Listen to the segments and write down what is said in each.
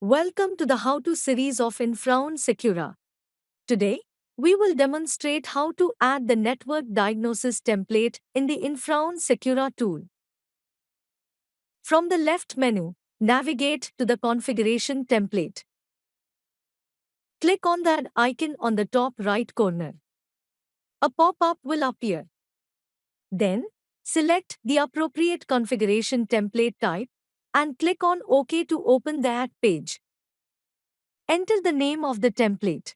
Welcome to the How-To series of Infraun Secura. Today, we will demonstrate how to add the network diagnosis template in the Infraun Secura tool. From the left menu, navigate to the configuration template. Click on that icon on the top right corner. A pop-up will appear. Then, select the appropriate configuration template type and click on OK to open the Add page. Enter the name of the template.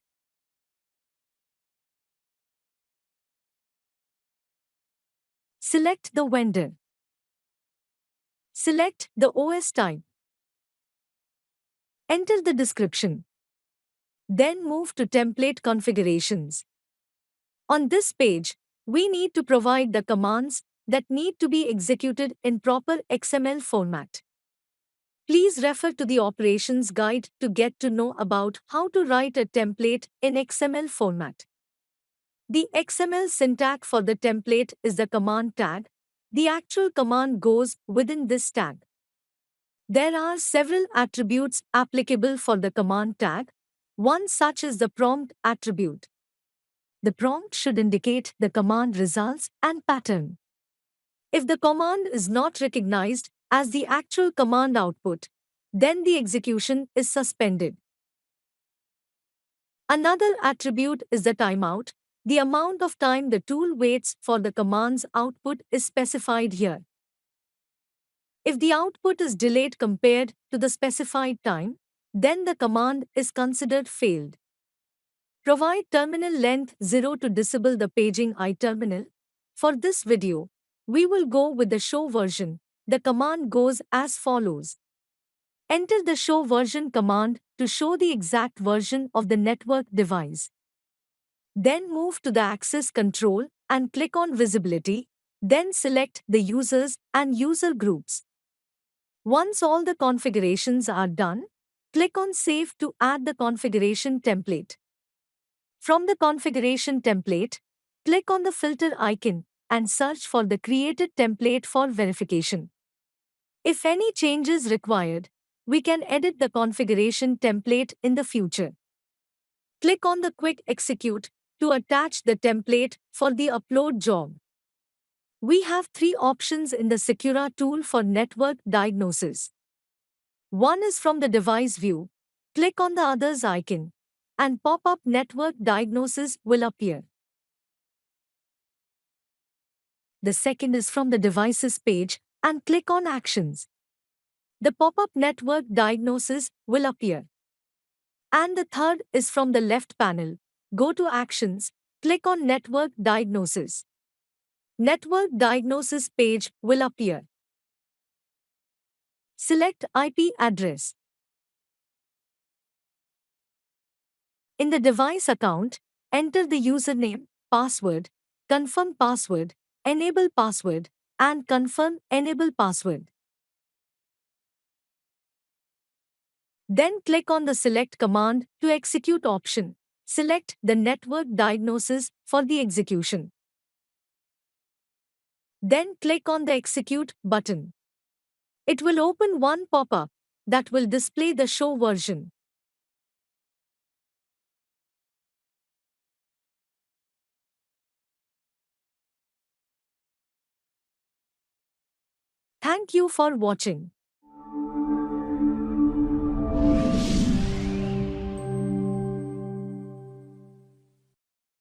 Select the vendor. Select the OS type. Enter the description. Then move to Template Configurations. On this page, we need to provide the commands that need to be executed in proper XML format. Please refer to the operations guide to get to know about how to write a template in XML format. The XML syntax for the template is the command tag. The actual command goes within this tag. There are several attributes applicable for the command tag. One such is the prompt attribute. The prompt should indicate the command results and pattern. If the command is not recognized as the actual command output, then the execution is suspended. Another attribute is the timeout. The amount of time the tool waits for the command's output is specified here. If the output is delayed compared to the specified time, then the command is considered failed. Provide terminal length 0 to disable the paging iTerminal. For this video, we will go with the show version. The command goes as follows. Enter the show version command to show the exact version of the network device. Then move to the access control and click on visibility. Then select the users and user groups. Once all the configurations are done, click on Save to add the configuration template. From the configuration template, click on the filter icon and search for the created template for verification. If any changes required, we can edit the configuration template in the future. Click on the Quick Execute to attach the template for the upload job. We have three options in the Secura tool for network diagnosis. One is from the device view. Click on the others icon, and pop-up network diagnosis will appear. The second is from the devices page, and click on Actions. The pop-up network diagnosis will appear. And the third is from the left panel. Go to Actions, click on Network Diagnosis. Network Diagnosis page will appear. Select IP address. In the device account, enter the username, password, confirm password, enable password, and confirm enable password. Then click on the Select command to execute option. Select the network diagnosis for the execution. Then click on the Execute button. It will open one pop-up that will display the show version. Thank you for watching.